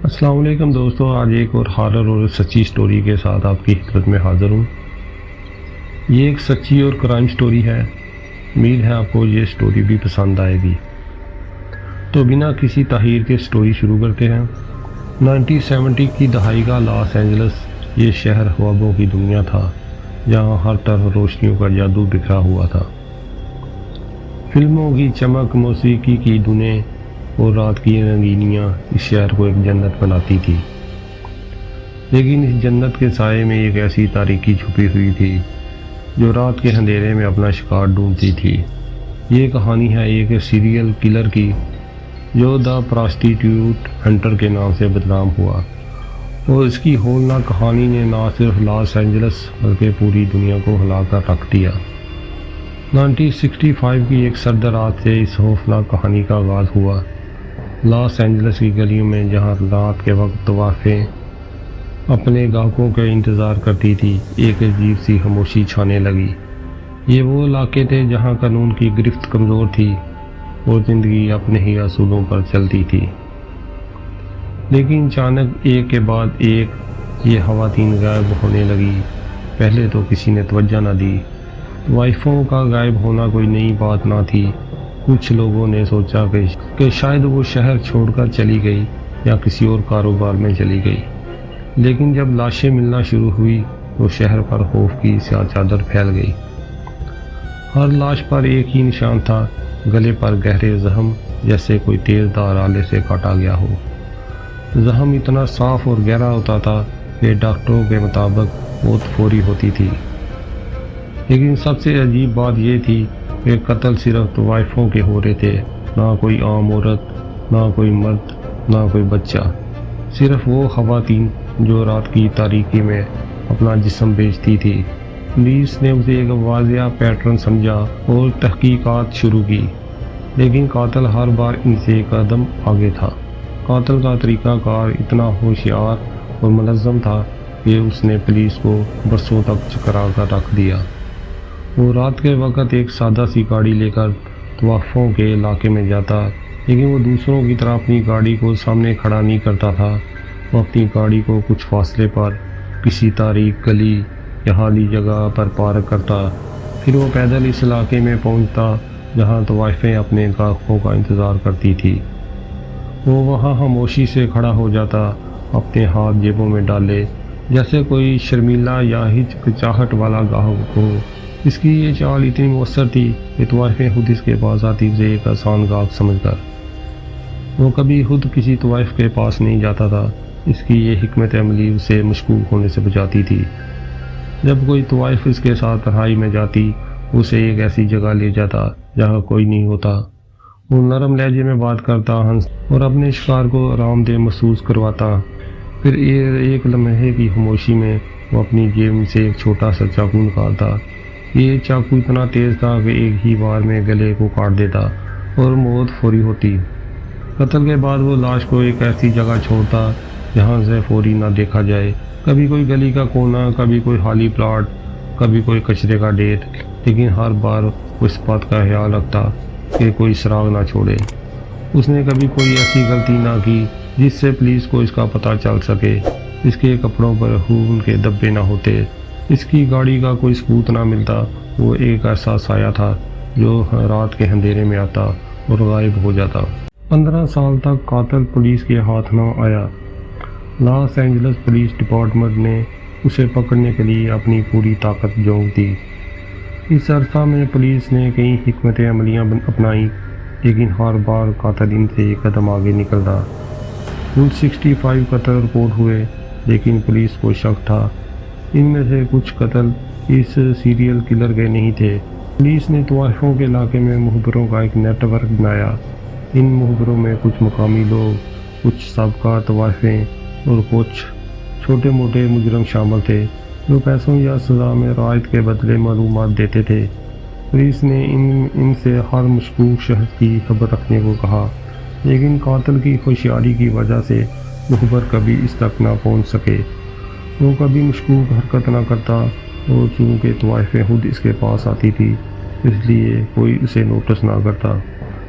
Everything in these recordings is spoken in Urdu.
السلام علیکم دوستو، آج ایک اور ہارر اور سچی سٹوری کے ساتھ آپ کی خدمت میں حاضر ہوں۔ یہ ایک سچی اور کرائم سٹوری ہے۔ امید ہے آپ کو یہ سٹوری بھی پسند آئے گی۔ تو بنا کسی تاخیر کے سٹوری شروع کرتے ہیں۔ 1970 کی دہائی کا لاس اینجلس یہ شہر خوابوں کی دنیا تھا، جہاں ہر طرف روشنیوں کا جادو بکھرا ہوا تھا۔ فلموں کی چمک، موسیقی کی دھنیں اور رات کی رنگینیاں اس شہر کو ایک جنت بناتی تھی۔ لیکن اس جنت کے سائے میں ایک ایسی تاریکی چھپی ہوئی تھی جو رات کے اندھیرے میں اپنا شکار ڈھونڈتی تھی۔ یہ کہانی ہے ایک سیریل کلر کی جو دا پراسٹیٹیوٹ ہنٹر کے نام سے بدنام ہوا، اور اس کی ہولناک کہانی نے نہ صرف لاس اینجلس بلکہ پوری دنیا کو ہلا کر رکھ دیا۔ 1965 کی ایک سرد رات سے اس خوفناک کہانی کا آغاز ہوا۔ لاس اینجلس کی گلیوں میں جہاں رات کے وقت طوافیں اپنے گاہکوں کے انتظار کرتی تھی، ایک عجیب سی خاموشی چھانے لگی۔ یہ وہ علاقے تھے جہاں قانون کی گرفت کمزور تھی اور زندگی اپنے ہی اصولوں پر چلتی تھی۔ لیکن اچانک ایک کے بعد ایک یہ خواتین غائب ہونے لگی۔ پہلے تو کسی نے توجہ نہ دی۔ وائفوں کا غائب ہونا کوئی نئی بات نہ تھی۔ کچھ لوگوں نے سوچا کہ شاید وہ شہر چھوڑ کر چلی گئی یا کسی اور کاروبار میں چلی گئی۔ لیکن جب لاشیں ملنا شروع ہوئی تو شہر پر خوف کی سیاہ چادر پھیل گئی۔ ہر لاش پر ایک ہی نشان تھا، گلے پر گہرے زخم، جیسے کوئی تیز دھار آلے سے کاٹا گیا ہو۔ زخم اتنا صاف اور گہرا ہوتا تھا کہ ڈاکٹروں کے مطابق موت فوری ہوتی تھی۔ لیکن سب سے عجیب بات یہ تھی کہ قتل صرف طوائفوں کے ہو رہے تھے، نہ کوئی عام عورت، نہ کوئی مرد، نہ کوئی بچہ، صرف وہ خواتین جو رات کی تاریکی میں اپنا جسم بیچتی تھی۔ پولیس نے اسے ایک واضح پیٹرن سمجھا اور تحقیقات شروع کی، لیکن قاتل ہر بار ان سے ایک قدم آگے تھا۔ قاتل کا طریقہ کار اتنا ہوشیار اور منظم تھا کہ اس نے پولیس کو برسوں تک چکرا کر رکھ دیا۔ وہ رات کے وقت ایک سادہ سی گاڑی لے کر طوافوں کے علاقے میں جاتا، لیکن وہ دوسروں کی طرح اپنی گاڑی کو سامنے کھڑا نہیں کرتا تھا۔ وہ اپنی گاڑی کو کچھ فاصلے پر کسی تاریک گلی یا خالی جگہ پر پارک کرتا، پھر وہ پیدل اس علاقے میں پہنچتا جہاں طوائفیں اپنے گاہکوں کا انتظار کرتی تھی۔ وہ وہاں خاموشی سے کھڑا ہو جاتا، اپنے ہاتھ جیبوں میں ڈالے، جیسے کوئی شرمیلا یا ہچکچاہٹ والا گاہک ہو۔ اس کی یہ چال اتنی مؤثر تھی کہ طوائفیں خود اس کے پاس آتی اسے ایک آسان گاہک سمجھ کر۔ وہ کبھی خود کسی طوائف کے پاس نہیں جاتا تھا۔ اس کی یہ حکمت عملی اسے مشکوک ہونے سے بچاتی تھی۔ جب کوئی طوائف اس کے ساتھ تنہائی میں جاتی، اسے ایک ایسی جگہ لے جاتا جہاں کوئی نہیں ہوتا۔ وہ نرم لہجے میں بات کرتا، ہنس اور اپنے شکار کو آرام دہ محسوس کرواتا۔ پھر ایک لمحے کی خاموشی میں وہ اپنی جیب سے ایک چھوٹا سا چاقو نکالتا۔ یہ چاقو اتنا تیز تھا کہ ایک ہی بار میں گلے کو کاٹ دیتا اور موت فوری ہوتی۔ قتل کے بعد وہ لاش کو ایک ایسی جگہ چھوڑتا جہاں سے فوری نہ دیکھا جائے، کبھی کوئی گلی کا کونا، کبھی کوئی خالی پلاٹ، کبھی کوئی کچرے کا ڈھیر، لیکن ہر بار وہ اس بات کا خیال رکھتا کہ کوئی سراغ نہ چھوڑے۔ اس نے کبھی کوئی ایسی غلطی نہ کی جس سے پولیس کو اس کا پتہ چل سکے۔ اس کے کپڑوں پر خون کے دھبے نہ ہوتے، اس کی گاڑی کا کوئی ثبوت نہ ملتا۔ وہ ایک ایسا سایہ تھا جو رات کے اندھیرے میں آتا اور غائب ہو جاتا۔ 15 سال تک قاتل پولیس کے ہاتھ نہ آیا۔ لاس اینجلس پولیس ڈپارٹمنٹ نے اسے پکڑنے کے لیے اپنی پوری طاقت جھونک دی۔ اس عرصہ میں پولیس نے کئی حکمت عملیاں اپنائیں، لیکن ہر بار قاتل ان سے ایک قدم آگے نکلتا۔ کل 65 قتل رپورٹ ہوئے، لیکن پولیس کو شک تھا ان میں سے کچھ قتل اس سیریل کلر کے نہیں تھے۔ پولیس نے طوائفوں کے علاقے میں مخبروں کا ایک نیٹ ورک بنایا۔ ان مخبروں میں کچھ مقامی لوگ، کچھ سابقہ طوائفیں اور کچھ چھوٹے موٹے مجرم شامل تھے جو پیسوں یا سزا میں رعایت کے بدلے معلومات دیتے تھے۔ پولیس نے ان سے ہر مشکوک شخص کی خبر رکھنے کو کہا، لیکن قاتل کی ہوشیاری کی وجہ سے مخبر کبھی اس تک نہ پہنچ سکے۔ وہ کبھی مشکوک حرکت نہ کرتا، اور چونکہ طوائفیں خود اس کے پاس آتی تھی اس لیے کوئی اسے نوٹس نہ کرتا۔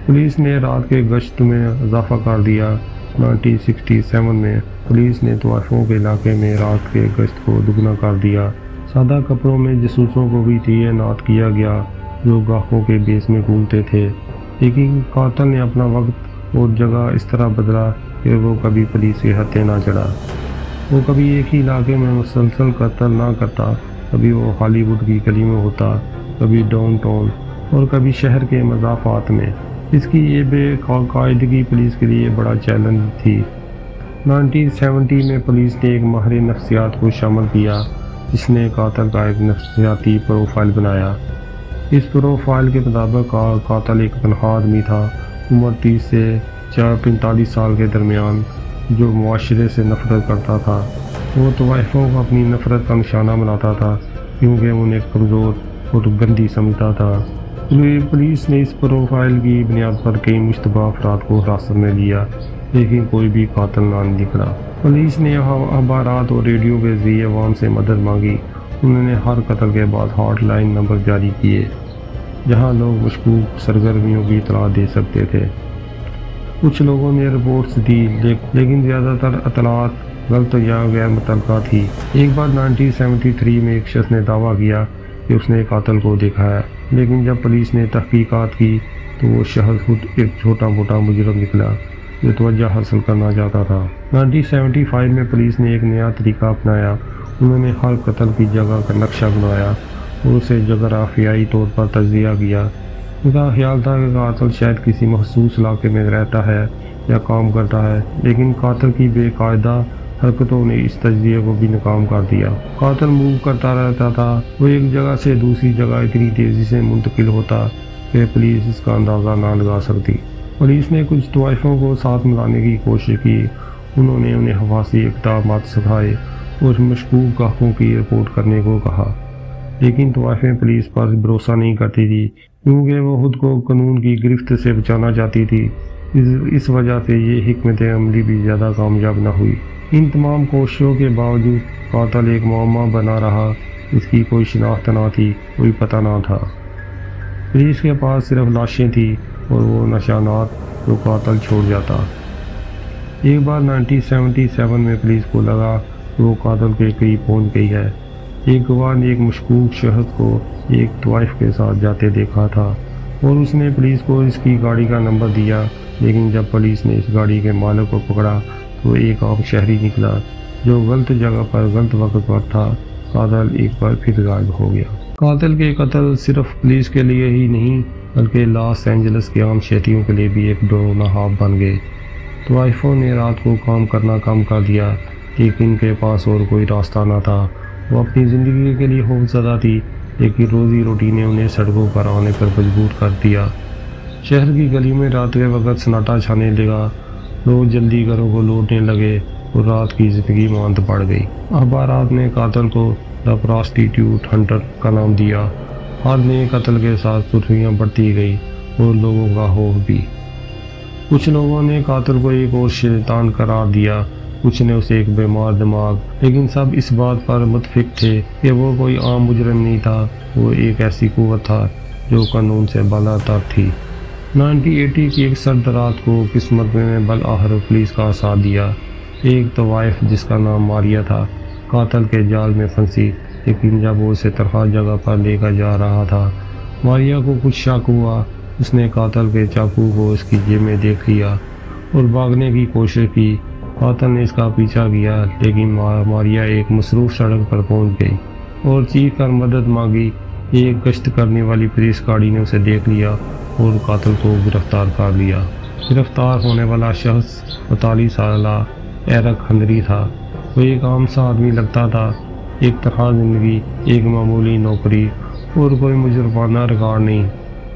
پولیس نے رات کے گشت میں اضافہ کر دیا 1967 میں پولیس نے طوائفوں کے علاقے میں رات کے گشت کو دگنا کر دیا۔ سادہ کپڑوں میں جاسوسوں کو بھی تعینات کیا گیا جو گاہکوں کے بیس میں گھومتے تھے، لیکن قاتل نے اپنا وقت اور جگہ اس طرح بدلا کہ وہ کبھی پولیس کے ہتھے نہ چڑھا۔ وہ کبھی ایک ہی علاقے میں مسلسل قتل نہ کرتا، کبھی وہ ہالی ووڈ کی گلی میں ہوتا، کبھی ڈاؤن ٹاؤن اور کبھی شہر کے مضافات میں۔ اس کی یہ بے قاعدگی پولیس کے لیے بڑا چیلنج تھی۔ 1970 میں پولیس نے ایک ماہر نفسیات کو شامل کیا جس نے قاتل کا ایک نفسیاتی پروفائل بنایا۔ اس پروفائل کے مطابق قاتل ایک تنہا آدمی تھا، عمر 30 سے 45 سال کے درمیان، جو معاشرے سے نفرت کرتا تھا۔ وہ طوائفوں کو اپنی نفرت کا نشانہ بناتا تھا کیونکہ انہیں کمزور اور گندی سمجھتا تھا۔ پولیس نے اس پروفائل کی بنیاد پر کئی مشتبہ افراد کو حراست میں لیا، لیکن کوئی بھی قاتل نہ نکلا۔ پولیس نے اخبارات اور ریڈیو کے ذریعے عوام سے مدد مانگی۔ انہوں نے ہر قتل کے بعد ہاٹ لائن نمبر جاری کیے جہاں لوگ مشکوک سرگرمیوں کی اطلاع دے سکتے تھے۔ کچھ لوگوں نے رپورٹس دی لیکن زیادہ تر اطلاعات غلط یا غیر متعلقہ تھی۔ ایک بار 1973 میں ایک شخص نے دعویٰ کیا کہ اس نے قاتل کو دیکھا ہے، لیکن جب پولیس نے تحقیقات کی تو وہ شخص خود ایک چھوٹا موٹا مجرم نکلا جو توجہ حاصل کرنا چاہتا تھا۔ 1975 میں پولیس نے ایک نیا طریقہ اپنایا۔ انہوں نے ہر قتل کی جگہ کا نقشہ بنایا اور اسے جغرافیائی طور پر تجزیہ کیا۔ ان کا خیال تھا کہ قاتل شاید کسی مخصوص علاقے میں رہتا ہے یا کام کرتا ہے، لیکن قاتل کی بے قاعدہ حرکتوں نے اس تجزیے کو بھی ناکام کر دیا۔ قاتل موو کرتا رہتا تھا، وہ ایک جگہ سے دوسری جگہ اتنی تیزی سے منتقل ہوتا کہ پولیس اس کا اندازہ نہ لگا سکتی۔ پولیس نے کچھ طوائفوں کو ساتھ ملانے کی کوشش کی۔ انہوں نے انہیں حفاظتی اقدامات سکھائے اور مشکوک گاہکوں کی رپورٹ کرنے کو کہا، لیکن طوائفیں پولیس پر بھروسہ نہیں کرتی تھی کیونکہ وہ خود کو قانون کی گرفت سے بچانا چاہتی تھی۔ اس وجہ سے یہ حکمت عملی بھی زیادہ کامیاب نہ ہوئی۔ ان تمام کوششوں کے باوجود قاتل ایک معمہ بنا رہا۔ اس کی کوئی شناخت نہ تھی، کوئی پتہ نہ تھا۔ پولیس کے پاس صرف لاشیں تھیں اور وہ نشانات جو قاتل چھوڑ جاتا۔ ایک بار 1977 میں پولیس کو لگا کہ وہ قاتل کے قریب پہنچ گئی ہے۔ ایک گواہ نے ایک مشکوک شخص کو ایک طوائف کے ساتھ جاتے دیکھا تھا اور اس نے پولیس کو اس کی گاڑی کا نمبر دیا، لیکن جب پولیس نے اس گاڑی کے مالک کو پکڑا تو ایک عام شہری نکلا جو غلط جگہ پر غلط وقت پر تھا۔ قاتل ایک بار پھر غائب ہو گیا۔ قاتل کے قتل صرف پولیس کے لیے ہی نہیں بلکہ لاس اینجلس کے عام شہریوں کے لیے بھی ایک ڈراؤنا خواب بن گئے۔ طوائفوں نے رات کو کام کرنا کم کر دیا، لیکن ان کے پاس اور کوئی راستہ نہ تھا۔ وہ اپنی زندگی کے لیے خوفزدہ تھی، لیکن روزی روٹی نے انہیں سڑکوں پر آنے پر مجبور کر دیا۔ شہر کی گلی میں رات کے وقت سناٹا چھانے لگا، لوگ جلدی گھروں کو لوٹنے لگے اور رات کی زندگی ماند پڑ گئی۔ اخبارات نے قاتل کو دا پراسٹیٹیوٹ ہنٹر کا نام دیا۔ ہر نئے قتل کے ساتھ سرخیاں بڑھتی گئی اور لوگوں کا خوف بھی۔ کچھ لوگوں نے قاتل کو ایک اور شیطان قرار دیا، کچھ نے اسے ایک بیمار دماغ، لیکن سب اس بات پر متفق تھے کہ وہ کوئی عام مجرم نہیں تھا، وہ ایک ایسی قوت تھا جو قانون سے بالا تر تھی۔ 1980 کی ایک سرد رات کو قسمت نے بالآخر پولیس کا ساتھ دیا۔ ایک طوائف جس کا نام ماریا تھا قاتل کے جال میں پھنسی، لیکن جب وہ اسے تنہا جگہ پر لے کر جا رہا تھا، ماریا کو کچھ شک ہوا۔ اس نے قاتل کے چاقو کو اس کی جیب میں دیکھ لیا اور بھاگنے کی کوشش کی۔ قاتل نے اس کا پیچھا کیا، لیکن ماریا ایک مصروف سڑک پر پہنچ گئی اور چیخ کر مدد مانگی۔ ایک گشت کرنے والی پولیس گاڑی نے اسے دیکھ لیا اور قاتل کو گرفتار کر لیا۔ گرفتار ہونے والا شخص 42 سالہ ایرک ہنری تھا۔ وہ ایک عام سا آدمی لگتا تھا، ایک تنہا زندگی، ایک معمولی نوکری اور کوئی مجرمانہ ریکارڈ نہیں۔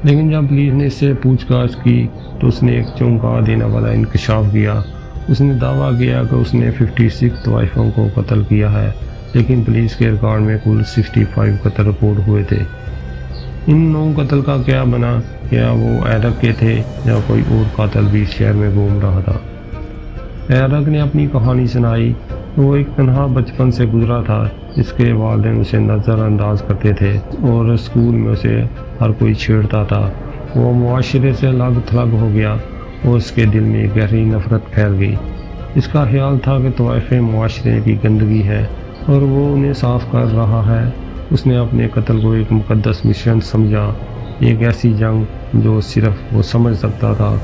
لیکن جب پولیس نے اس سے پوچھ گچھ کی تو اس نے ایک چونکا دینے والا انکشاف کیا۔ اس نے دعویٰ کیا کہ اس نے 56 طوائفوں کو قتل کیا ہے، لیکن پولیس کے ریکارڈ میں کل 65 قتل رپورٹ ہوئے تھے۔ ان 9 قتل کا کیا بنا؟ کیا وہ ایرک کے تھے یا کوئی اور قاتل بھی شہر میں گھوم رہا تھا؟ ایرک نے اپنی کہانی سنائی۔ وہ ایک تنہا بچپن سے گزرا تھا، جس کے والدین اسے نظر انداز کرتے تھے اور اسکول میں اسے ہر کوئی چھیڑتا تھا۔ وہ معاشرے سے الگ تھلگ ہو گیا اور اس کے دل میں گہری نفرت پھیل گئی۔ اس کا خیال تھا کہ طوائفیں معاشرے کی گندگی ہے اور وہ انہیں صاف کر رہا ہے۔ اس نے اپنے قتل کو ایک مقدس مشن سمجھا، ایک ایسی جنگ جو صرف وہ سمجھ سکتا تھا۔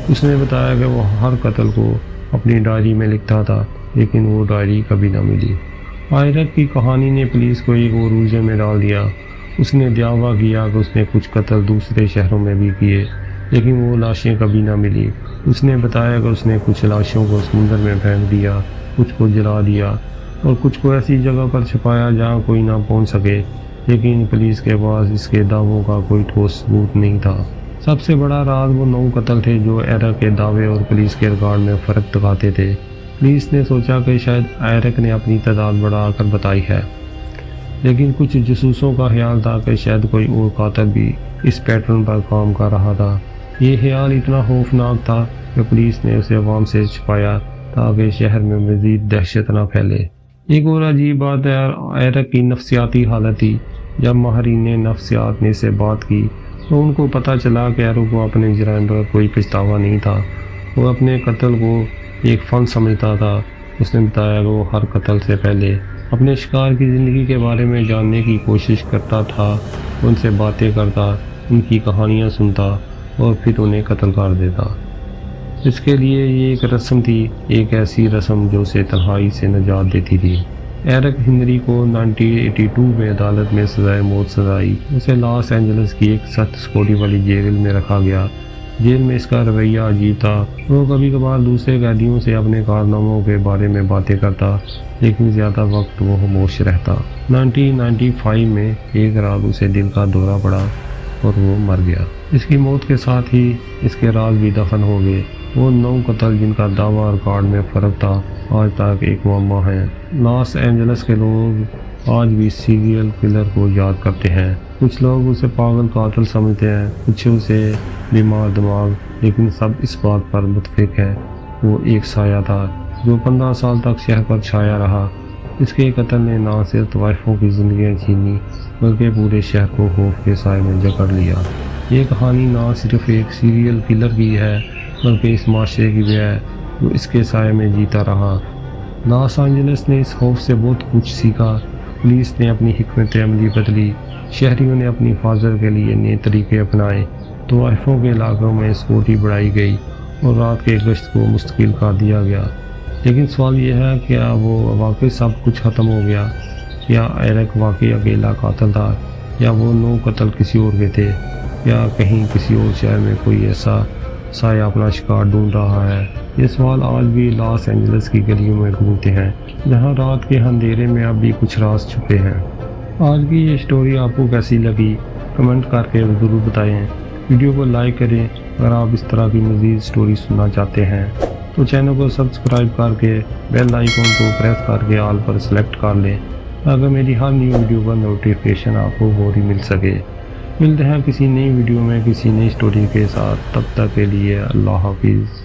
اس نے بتایا کہ وہ ہر قتل کو اپنی ڈائری میں لکھتا تھا، لیکن وہ ڈائری کبھی نہ ملی۔ آئرک کی کہانی نے پولیس کو ایک عروجے میں ڈال دیا۔ اس نے دعویٰ کیا کہ اس نے کچھ قتل دوسرے شہروں میں بھی کیے، لیکن وہ لاشیں کبھی نہ ملی۔ اس نے بتایا کہ اس نے کچھ لاشوں کو سمندر میں پھینک دیا، کچھ کو جلا دیا اور کچھ کو ایسی جگہ پر چھپایا جہاں کوئی نہ پہنچ سکے، لیکن پولیس کے پاس اس کے دعووں کا کوئی ٹھوس ثبوت نہیں تھا۔ سب سے بڑا راز وہ 9 قتل تھے جو آئرک کے دعوے اور پولیس کے ریکارڈ میں فرق دکھاتے تھے۔ پولیس نے سوچا کہ شاید آئرک نے اپنی تعداد بڑھا کر بتائی ہے، لیکن کچھ جاسوسوں کا خیال تھا کہ شاید کوئی اور قاتل بھی اس پیٹرن پر کام کر رہا تھا۔ یہ خیال اتنا خوفناک تھا کہ پولیس نے اسے عوام سے چھپایا تاکہ شہر میں مزید دہشت نہ پھیلے۔ ایک اور عجیب بات آئرک کی نفسیاتی حالت تھی۔ جب ماہرین نفسیات نے اس سے بات کی تو ان کو پتہ چلا کہ آئرک کو اپنے جرائم پر کوئی پچھتاوا نہیں تھا۔ وہ اپنے قتل کو ایک فن سمجھتا تھا۔ اس نے بتایا کہ وہ ہر قتل سے پہلے اپنے شکار کی زندگی کے بارے میں جاننے کی کوشش کرتا تھا، ان سے باتیں کرتا، ان کی کہانیاں سنتا اور پھر انہیں قتل کر دیتا۔ اس کے لیے یہ ایک رسم تھی، ایک ایسی رسم جو اسے تنہائی سے نجات دیتی تھی۔ آئرک ہنری کو 1982 میں عدالت میں سزائے موت سزائی۔ اسے لاس اینجلس کی ایک سخت سیکورٹی والی جیل میں رکھا گیا۔ جیل میں اس کا رویہ عجیب تھا۔ وہ کبھی کبھار دوسرے قیدیوں سے اپنے کارناموں کے بارے میں باتیں کرتا، لیکن زیادہ وقت وہ خاموش رہتا۔ 1995 میں ایک رات اسے دل کا دورہ پڑا اور وہ مر گیا۔ اس کی موت کے ساتھ ہی اس کے راز بھی دفن ہو گئے۔ وہ 9 قتل جن کا دعویٰ ریکارڈ میں فرق تھا آج تک ایک معمہ ہیں۔ لاس اینجلس کے لوگ آج بھی سیریل کلر کو یاد کرتے ہیں۔ کچھ لوگ اسے پاگل قاتل سمجھتے ہیں، کچھ اسے بیمار دماغ، لیکن سب اس بات پر متفق ہیں وہ ایک سایہ تھا جو 15 سال تک شہر پر چھایا رہا۔ اس کے قتل نے نہ صرف طوائفوں کی زندگیاں چھینی بلکہ پورے شہر کو خوف کے سائے میں جکڑ لیا۔ یہ کہانی نہ صرف ایک سیریل کلر کی ہے بلکہ اس معاشرے کی بھی ہے جو اس کے سائے میں جیتا رہا۔ لاس اینجلس نے اس خوف سے بہت کچھ سیکھا۔ پولیس نے اپنی حکمت عملی بدلی، شہریوں نے اپنی حفاظت کے لیے نئے طریقے اپنائے، طوائفوں کے علاقوں میں سیکورٹی بڑھائی گئی اور رات کے گشت کو مستقل کر دیا گیا۔ لیکن سوال یہ ہے کہ کیا وہ واقعی سب کچھ ختم ہو گیا؟ کیا آئرک واقعی اکیلا قاتل تھا، یا وہ 9 قتل کسی اور کے تھے، یا کہیں کسی اور شہر میں کوئی ایسا سایہ اپنا شکار ڈھونڈ رہا ہے؟ یہ سوال آج بھی لاس اینجلس کی گلیوں میں گھومتے ہیں، جہاں رات کے اندھیرے میں اب بھی کچھ راز چھپے ہیں۔ آج کی یہ سٹوری آپ کو کیسی لگی؟ کمنٹ کر کے ضرور بتائیں۔ ویڈیو کو لائک کریں۔ اگر آپ اس طرح کی مزید سٹوری سننا چاہتے ہیں تو چینل کو سبسکرائب کر کے بیل آئیکن کو پریس کر کے آل پر سلیکٹ کر لیں تاکہ میری ہر نیو ویڈیو کا نوٹیفیکیشن آپ کو فوری مل سکے۔ ملتے ہیں کسی نئی ویڈیو میں کسی نئی سٹوری کے ساتھ، تب تک کے لیے اللہ حافظ۔